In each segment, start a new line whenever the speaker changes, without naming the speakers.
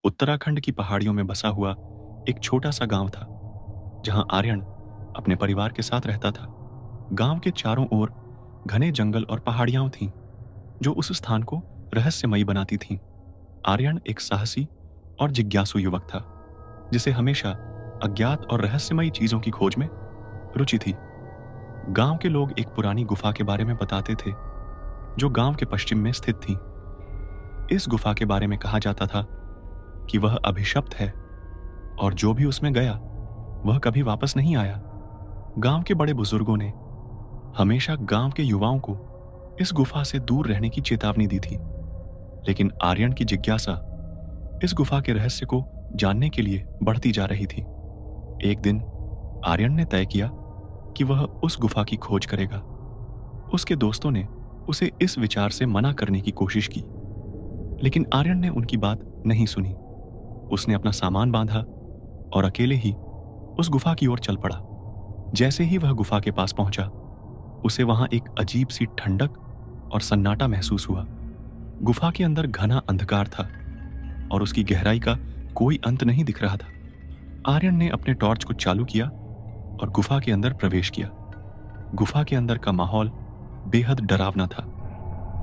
उत्तराखंड की पहाड़ियों में बसा हुआ एक छोटा सा गांव था, जहां आर्यन अपने परिवार के साथ रहता था। गांव के चारों ओर घने जंगल और पहाड़ियां थीं, जो उस स्थान को रहस्यमयी बनाती थीं। आर्यन एक साहसी और जिज्ञासु युवक था, जिसे हमेशा अज्ञात और रहस्यमयी चीजों की खोज में रुचि थी। गांव के लोग एक पुरानी गुफा के बारे में बताते थे, जो गांव के पश्चिम में स्थित थी। इस गुफा के बारे में कहा जाता था कि वह अभिशप्त है और जो भी उसमें गया वह कभी वापस नहीं आया। गांव के बड़े बुजुर्गों ने हमेशा गांव के युवाओं को इस गुफा से दूर रहने की चेतावनी दी थी, लेकिन आर्यन की जिज्ञासा इस गुफा के रहस्य को जानने के लिए बढ़ती जा रही थी। एक दिन आर्यन ने तय किया कि वह उस गुफा की खोज करेगा। उसके दोस्तों ने उसे इस विचार से मना करने की कोशिश की, लेकिन आर्यन ने उनकी बात नहीं सुनी। उसने अपना सामान बांधा और अकेले ही उस गुफा की ओर चल पड़ा। जैसे ही वह गुफा के पास पहुंचा, उसे वहां एक अजीब सी ठंडक और सन्नाटा महसूस हुआ। गुफा के अंदर घना अंधकार था और उसकी गहराई का कोई अंत नहीं दिख रहा था। आर्यन ने अपने टॉर्च को चालू किया और गुफा के अंदर प्रवेश किया। गुफा के अंदर का माहौल बेहद डरावना था।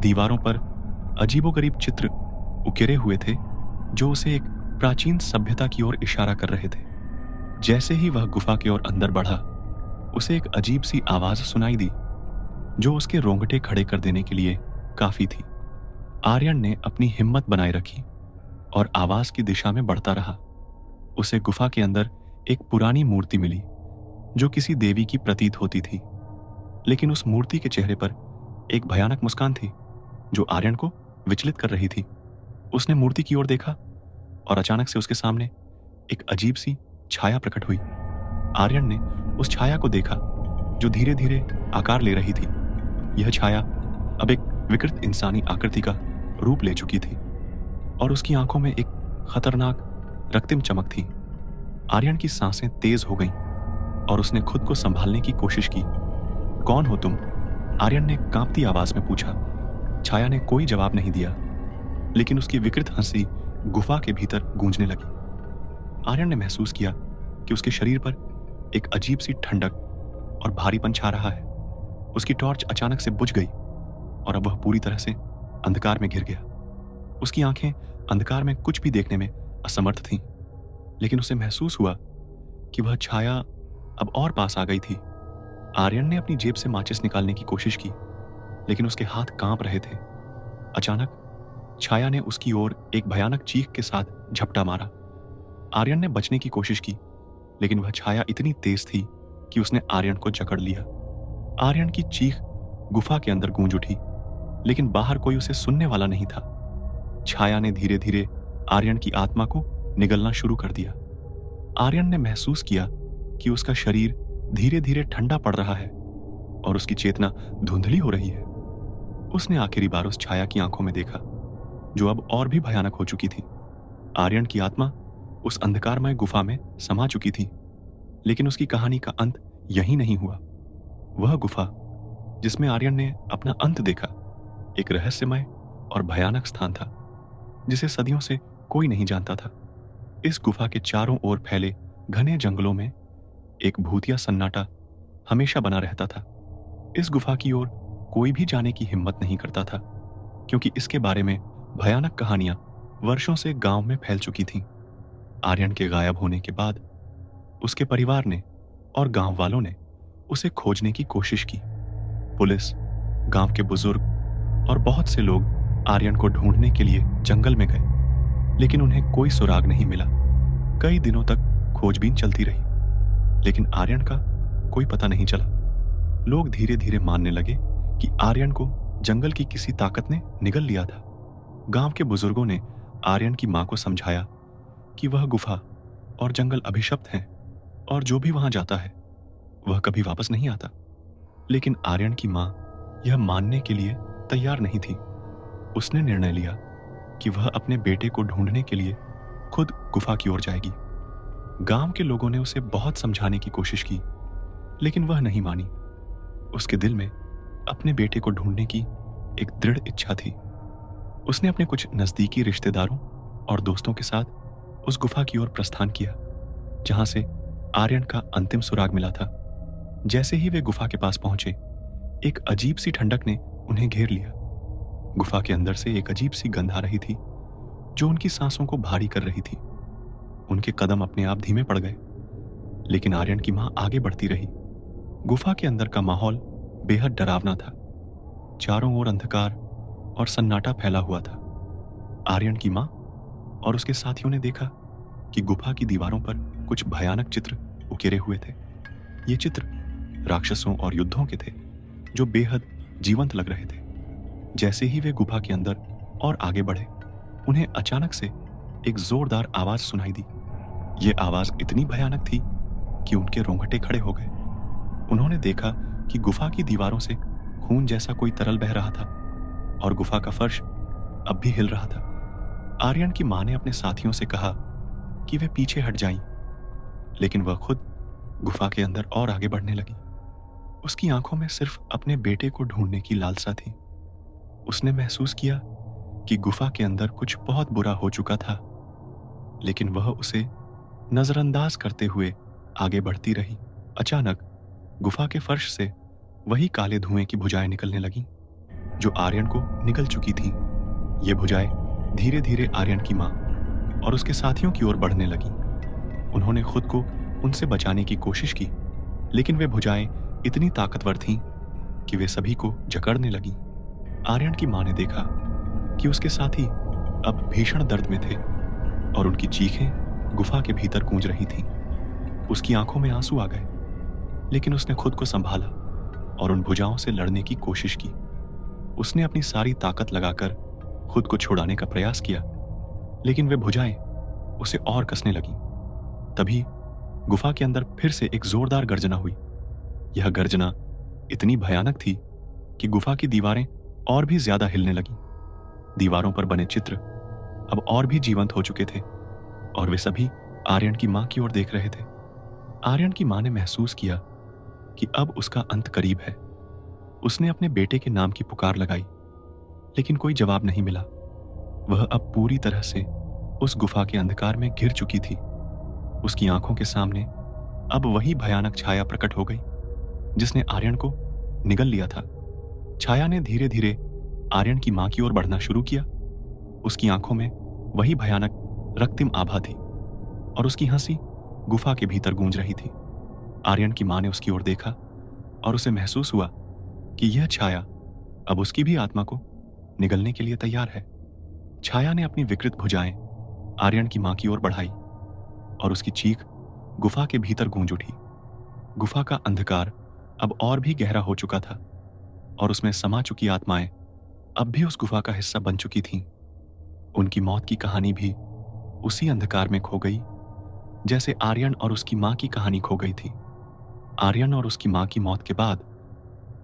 दीवारों पर अजीबोगरीब चित्र उकेरे हुए थे, जो उसे एक प्राचीन सभ्यता की ओर इशारा कर रहे थे। जैसे ही वह गुफा की ओर अंदर बढ़ा, उसे एक अजीब सी आवाज सुनाई दी, जो उसके रोंगटे खड़े कर देने के लिए काफी थी। आर्यन ने अपनी हिम्मत बनाए रखी और आवाज की दिशा में बढ़ता रहा। उसे गुफा के अंदर एक पुरानी मूर्ति मिली, जो किसी देवी की प्रतीत होती थी, लेकिन उस मूर्ति के चेहरे पर एक भयानक मुस्कान थी, जो आर्यन को विचलित कर रही थी। उसने मूर्ति की ओर देखा और अचानक से उसके सामने एक अजीब सी छाया प्रकट हुई। आर्यन ने उस छाया को देखा, जो धीरे धीरे आकार ले रही थी। यह छाया अब एक विकृत इंसानी आकृति का रूप ले चुकी थी और उसकी आंखों में एक खतरनाक रक्तिम चमक थी। आर्यन की सांसें तेज हो गईं और उसने खुद को संभालने की कोशिश की। कौन हो तुम? आर्यन ने कांपती आवाज में पूछा। छाया ने कोई जवाब नहीं दिया, लेकिन उसकी विकृत हंसी गुफा के भीतर गूंजने लगी। आर्यन ने महसूस किया कि उसके शरीर पर एक अजीब सी ठंडक और भारीपन छा रहा है। उसकी टॉर्च अचानक से बुझ गई और अब वह पूरी तरह से अंधकार में घिर गया। उसकी आंखें अंधकार में कुछ भी देखने में असमर्थ थीं, लेकिन उसे महसूस हुआ कि वह छाया अब और पास आ गई थी। आर्यन ने अपनी जेब से माचिस निकालने की कोशिश की, लेकिन उसके हाथ कांप रहे थे। अचानक छाया ने उसकी ओर एक भयानक चीख के साथ झपटा मारा। आर्यन ने बचने की कोशिश की, लेकिन वह छाया इतनी तेज थी कि उसने आर्यन को जकड़ लिया। आर्यन की चीख गुफा के अंदर गूंज उठी, लेकिन बाहर कोई उसे सुनने वाला नहीं था। छाया ने धीरे धीरे आर्यन की आत्मा को निगलना शुरू कर दिया। आर्यन ने महसूस किया कि उसका शरीर धीरे धीरे ठंडा पड़ रहा है और उसकी चेतना धुंधली हो रही है। उसने आखिरी बार उस छाया की आंखों में देखा, जो अब और भी भयानक हो चुकी थी। आर्यन की आत्मा उस अंधकारमय गुफा में समा चुकी थी, लेकिन उसकी कहानी का अंत यहीं नहीं हुआ। वह गुफा जिसमें आर्यन ने अपना अंत देखा, एक रहस्यमय और भयानक स्थान था, जिसे सदियों से कोई नहीं जानता था। इस गुफा के चारों ओर फैले घने जंगलों में एक भूतिया सन्नाटा हमेशा बना रहता था। इस गुफा की ओर कोई भी जाने की हिम्मत नहीं करता था, क्योंकि इसके बारे में भयानक कहानियां वर्षों से गांव में फैल चुकी थीं। आर्यन के गायब होने के बाद उसके परिवार ने और गांव वालों ने उसे खोजने की कोशिश की। पुलिस, गांव के बुजुर्ग और बहुत से लोग आर्यन को ढूंढने के लिए जंगल में गए, लेकिन उन्हें कोई सुराग नहीं मिला। कई दिनों तक खोजबीन चलती रही, लेकिन आर्यन का कोई पता नहीं चला। लोग धीरे धीरे मानने लगे कि आर्यन को जंगल की किसी ताकत ने निगल लिया था। गांव के बुजुर्गों ने आर्यन की मां को समझाया कि वह गुफा और जंगल अभिशप्त हैं और जो भी वहां जाता है वह कभी वापस नहीं आता। लेकिन आर्यन की मां यह मानने के लिए तैयार नहीं थी। उसने निर्णय लिया कि वह अपने बेटे को ढूंढने के लिए खुद गुफा की ओर जाएगी। गांव के लोगों ने उसे बहुत समझाने की कोशिश की, लेकिन वह नहीं मानी। उसके दिल में अपने बेटे को ढूंढने की एक दृढ़ इच्छा थी। उसने अपने कुछ नजदीकी रिश्तेदारों और दोस्तों के साथ उस गुफा की ओर प्रस्थान किया जहां से आर्यन का अंतिम सुराग मिला था। जैसे ही वे गुफा के पास पहुंचे, एक अजीब सी ठंडक ने उन्हें घेर लिया। गुफा के अंदर से एक अजीब सी गंध आ रही थी जो उनकी सांसों को भारी कर रही थी। उनके कदम अपने आप धीमे पड़ गए, लेकिन आर्यन की मां आगे बढ़ती रही। गुफा के अंदर का माहौल बेहद डरावना था। चारों ओर अंधकार और सन्नाटा फैला हुआ था। आर्यन की मां और उसके साथियों ने देखा कि गुफा की दीवारों पर कुछ भयानक चित्र उकेरे हुए थे। ये चित्र राक्षसों और युद्धों के थे जो बेहद जीवंत लग रहे थे। जैसे ही वे गुफा के अंदर और आगे बढ़े, उन्हें अचानक से एक जोरदार आवाज सुनाई दी। ये आवाज इतनी भयानक थी कि उनके रोंगटे खड़े हो गए। उन्होंने देखा कि गुफा की दीवारों से खून जैसा कोई तरल बह रहा था और गुफा का फर्श अब भी हिल रहा था। आर्यन की मां ने अपने साथियों से कहा कि वे पीछे हट जाएं, लेकिन वह खुद गुफा के अंदर और आगे बढ़ने लगी। उसकी आंखों में सिर्फ अपने बेटे को ढूंढने की लालसा थी। उसने महसूस किया कि गुफा के अंदर कुछ बहुत बुरा हो चुका था, लेकिन वह उसे नजरअंदाज करते हुए आगे बढ़ती रही। अचानक गुफा के फर्श से वही काले धुएं की भुजाएं निकलने लगीं जो आर्यन को निगल चुकी थीं। ये भुजाएं धीरे धीरे आर्यन की मां और उसके साथियों की ओर बढ़ने लगीं। उन्होंने खुद को उनसे बचाने की कोशिश की, लेकिन वे भुजाएं इतनी ताकतवर थीं कि वे सभी को जकड़ने लगीं। आर्यन की मां ने देखा कि उसके साथी अब भीषण दर्द में थे और उनकी चीखें गुफा के भीतर गूंज रही थीं। उसकी आंखों में आंसू आ गए, लेकिन उसने खुद को संभाला और उन भुजाओं से लड़ने की कोशिश की। उसने अपनी सारी ताकत लगाकर खुद को छुड़ाने का प्रयास किया, लेकिन वे भुजाएं उसे और कसने लगीं। तभी गुफा के अंदर फिर से एक जोरदार गर्जना हुई। यह गर्जना इतनी भयानक थी कि गुफा की दीवारें और भी ज्यादा हिलने लगीं। दीवारों पर बने चित्र अब और भी जीवंत हो चुके थे और वे सभी आर्यन की मां की ओर देख रहे थे। आर्यन की मां ने महसूस किया कि अब उसका अंत करीब है। उसने अपने बेटे के नाम की पुकार लगाई, लेकिन कोई जवाब नहीं मिला। वह अब पूरी तरह से उस गुफा के अंधकार में घिर चुकी थी। उसकी आंखों के सामने अब वही भयानक छाया प्रकट हो गई जिसने आर्यन को निगल लिया था। छाया ने धीरे धीरे आर्यन की मां की ओर बढ़ना शुरू किया। उसकी आंखों में वही भयानक रक्तिम आभा थी और उसकी हंसी गुफा के भीतर गूंज रही थी। आर्यन की मां ने उसकी ओर देखा और उसे महसूस हुआ कि यह छाया अब उसकी भी आत्मा को निगलने के लिए तैयार है। छाया ने अपनी विकृत भुजाएं आर्यन की मां की ओर बढ़ाई और उसकी चीख गुफा के भीतर गूंज उठी। गुफा का अंधकार अब और भी गहरा हो चुका था और उसमें समा चुकी आत्माएं अब भी उस गुफा का हिस्सा बन चुकी थीं। उनकी मौत की कहानी भी उसी अंधकार में खो गई, जैसे आर्यन और उसकी मां की कहानी खो गई थी। आर्यन और उसकी मां की मौत के बाद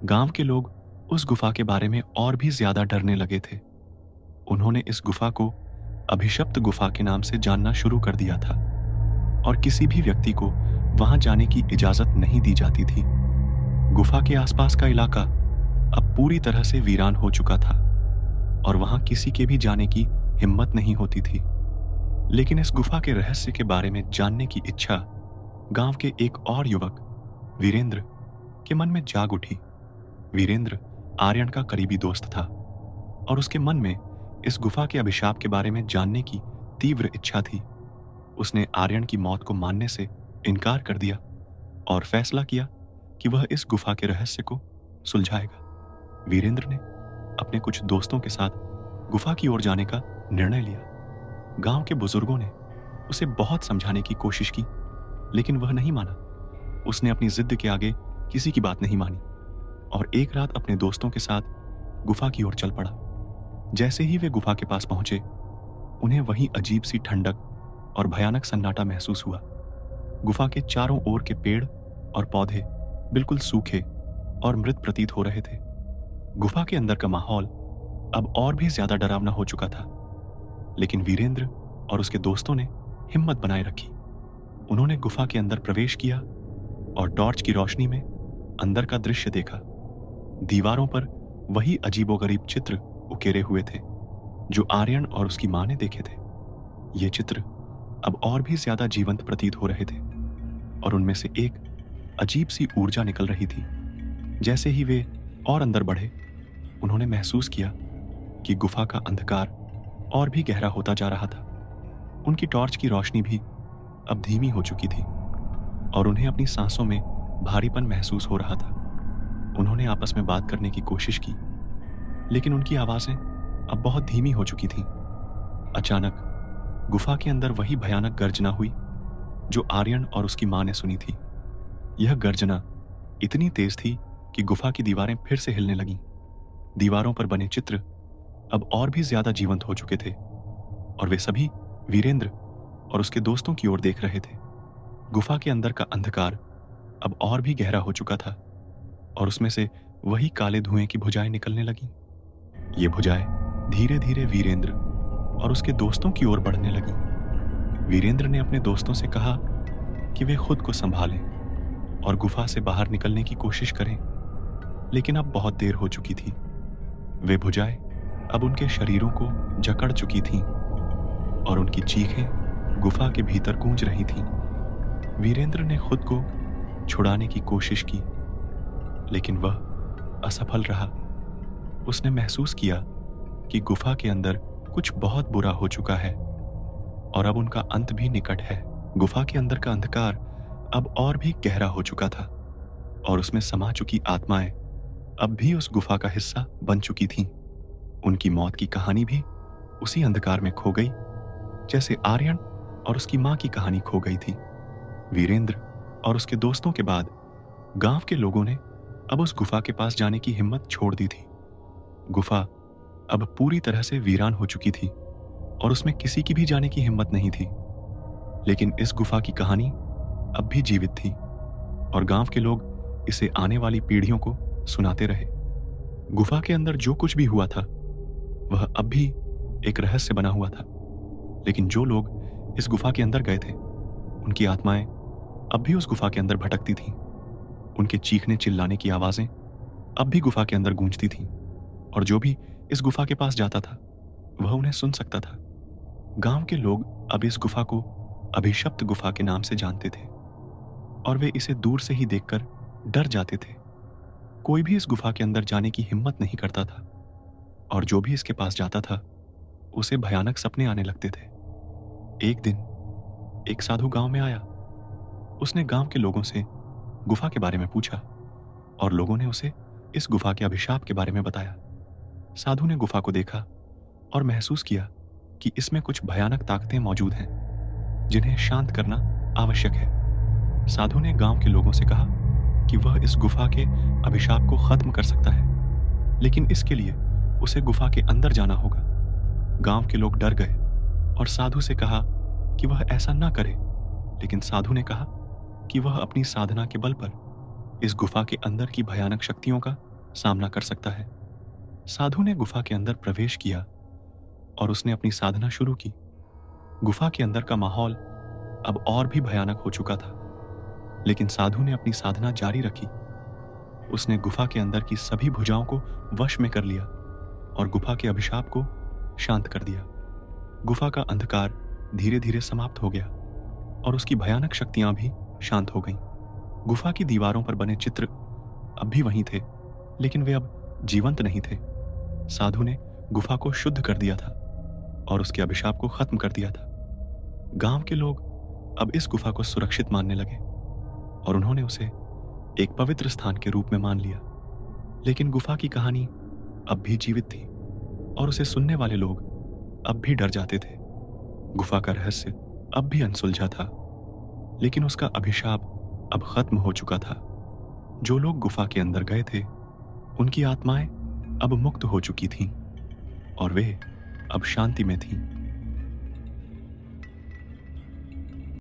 गांव के लोग उस गुफा के बारे में और भी ज्यादा डरने लगे थे। उन्होंने इस गुफा को अभिशप्त गुफा के नाम से जानना शुरू कर दिया था और किसी भी व्यक्ति को वहां जाने की इजाजत नहीं दी जाती थी। गुफा के आसपास का इलाका अब पूरी तरह से वीरान हो चुका था और वहां किसी के भी जाने की हिम्मत नहीं होती थी। लेकिन इस गुफा के रहस्य के बारे में जानने की इच्छा गांव के एक और युवक वीरेंद्र के मन में जाग उठी। वीरेंद्र आर्यन का करीबी दोस्त था और उसके मन में इस गुफा के अभिशाप के बारे में जानने की तीव्र इच्छा थी। उसने आर्यन की मौत को मानने से इनकार कर दिया और फैसला किया कि वह इस गुफा के रहस्य को सुलझाएगा। वीरेंद्र ने अपने कुछ दोस्तों के साथ गुफा की ओर जाने का निर्णय लिया। गांव के बुजुर्गों ने उसे बहुत समझाने की कोशिश की, लेकिन वह नहीं माना। उसने अपनी जिद के आगे किसी की बात नहीं मानी और एक रात अपने दोस्तों के साथ गुफा की ओर चल पड़ा। जैसे ही वे गुफा के पास पहुंचे, उन्हें वही अजीब सी ठंडक और भयानक सन्नाटा महसूस हुआ। गुफा के चारों ओर के पेड़ और पौधे बिल्कुल सूखे और मृत प्रतीत हो रहे थे। गुफा के अंदर का माहौल अब और भी ज्यादा डरावना हो चुका था, लेकिन वीरेंद्र और उसके दोस्तों ने हिम्मत बनाए रखी। उन्होंने गुफा के अंदर प्रवेश किया और टॉर्च की रोशनी में अंदर का दृश्य देखा। दीवारों पर वही अजीबोगरीब चित्र उकेरे हुए थे जो आर्यन और उसकी मां ने देखे थे। ये चित्र अब और भी ज्यादा जीवंत प्रतीत हो रहे थे और उनमें से एक अजीब सी ऊर्जा निकल रही थी। जैसे ही वे और अंदर बढ़े, उन्होंने महसूस किया कि गुफा का अंधकार और भी गहरा होता जा रहा था। उनकी टॉर्च की रोशनी भी अब धीमी हो चुकी थी और उन्हें अपनी सांसों में भारीपन महसूस हो रहा था। उन्होंने आपस में बात करने की कोशिश की, लेकिन उनकी आवाजें अब बहुत धीमी हो चुकी थीं। अचानक गुफा के अंदर वही भयानक गर्जना हुई जो आर्यन और उसकी मां ने सुनी थी। यह गर्जना इतनी तेज थी कि गुफा की दीवारें फिर से हिलने लगीं। दीवारों पर बने चित्र अब और भी ज्यादा जीवंत हो चुके थे और वे सभी वीरेंद्र और उसके दोस्तों की ओर देख रहे थे। गुफा के अंदर का अंधकार अब और भी गहरा हो चुका था और उसमें से वही काले धुएं की भुजाएं निकलने लगीं। ये भुजाएं धीरे धीरे वीरेंद्र और उसके दोस्तों की ओर बढ़ने लगीं। वीरेंद्र ने अपने दोस्तों से कहा कि वे खुद को संभालें और गुफा से बाहर निकलने की कोशिश करें, लेकिन अब बहुत देर हो चुकी थी। वे भुजाएं अब उनके शरीरों को जकड़ चुकी थीं और उनकी चीखें गुफा के भीतर गूंज रही थीं। वीरेंद्र ने खुद को छुड़ाने की कोशिश की, लेकिन वह असफल रहा। उसने महसूस किया कि गुफा के अंदर कुछ बहुत बुरा हो चुका है और अब उनका अंत भी निकट है। गुफा के अंदर का अंधकार अब और भी गहरा हो चुका था और उसमें समा चुकी आत्माएं अब भी उस गुफा का हिस्सा बन चुकी थीं। उनकी मौत की कहानी भी उसी अंधकार में खो गई, जैसे आर्यन और उसकी मां की कहानी खो गई थी। वीरेंद्र और उसके दोस्तों के बाद गांव के लोगों ने अब उस गुफा के पास जाने की हिम्मत छोड़ दी थी। गुफा अब पूरी तरह से वीरान हो चुकी थी और उसमें किसी की भी जाने की हिम्मत नहीं थी। लेकिन इस गुफा की कहानी अब भी जीवित थी और गांव के लोग इसे आने वाली पीढ़ियों को सुनाते रहे। गुफा के अंदर जो कुछ भी हुआ था वह अब भी एक रहस्य बना हुआ था, लेकिन जो लोग इस गुफा के अंदर गए थे उनकी आत्माएं अब भी उस गुफा के अंदर भटकती थीं। उनके चीखने चिल्लाने की आवाजें अब भी गुफा के अंदर गूंजती थीं और जो भी इस गुफा के पास जाता था वह उन्हें सुन सकता था। गांव के लोग अब इस गुफा को अभिशप्त गुफा के नाम से जानते थे और वे इसे दूर से ही देखकर डर जाते थे। कोई भी इस गुफा के अंदर जाने की हिम्मत नहीं करता था और जो भी इसके पास जाता था उसे भयानक सपने आने लगते थे। एक दिन एक साधु गांव में आया। उसने गांव के लोगों से गुफा के बारे में पूछा और लोगों ने उसे इस गुफा के अभिशाप के बारे में बताया। साधु ने गुफा को देखा और महसूस किया कि इसमें कुछ भयानक ताकतें मौजूद हैं जिन्हें शांत करना आवश्यक है। साधु ने गांव के लोगों से कहा कि वह इस गुफा के अभिशाप को खत्म कर सकता है, लेकिन इसके लिए उसे गुफा के अंदर जाना होगा। गांव के लोग डर गए और साधु से कहा कि वह ऐसा ना करे, लेकिन साधु ने कहा कि वह अपनी साधना के बल पर इस गुफा के अंदर की भयानक शक्तियों का सामना कर सकता है। साधु ने गुफा के अंदर प्रवेश किया और उसने अपनी साधना शुरू की। गुफा के अंदर का माहौल अब और भी भयानक हो चुका था, लेकिन साधु ने अपनी साधना जारी रखी। उसने गुफा के अंदर की सभी भुजाओं को वश में कर लिया और गुफा के अभिशाप को शांत कर दिया। गुफा का अंधकार धीरे धीरे समाप्त हो गया और उसकी भयानक शक्तियां भी शांत हो गईं। गुफा की दीवारों पर बने चित्र अब भी वहीं थे, लेकिन वे अब जीवंत नहीं थे। साधु ने गुफा को शुद्ध कर दिया था और उसके अभिशाप को खत्म कर दिया था। गांव के लोग अब इस गुफा को सुरक्षित मानने लगे और उन्होंने उसे एक पवित्र स्थान के रूप में मान लिया। लेकिन गुफा की कहानी अब भी जीवित थी और उसे सुनने वाले लोग अब भी डर जाते थे। गुफा का रहस्य अब भी अनसुलझा था, लेकिन उसका अभिशाप अब खत्म हो चुका था। जो लोग गुफा के अंदर गए थे उनकी आत्माएं अब मुक्त हो चुकी थीं और वे अब शांति में थीं।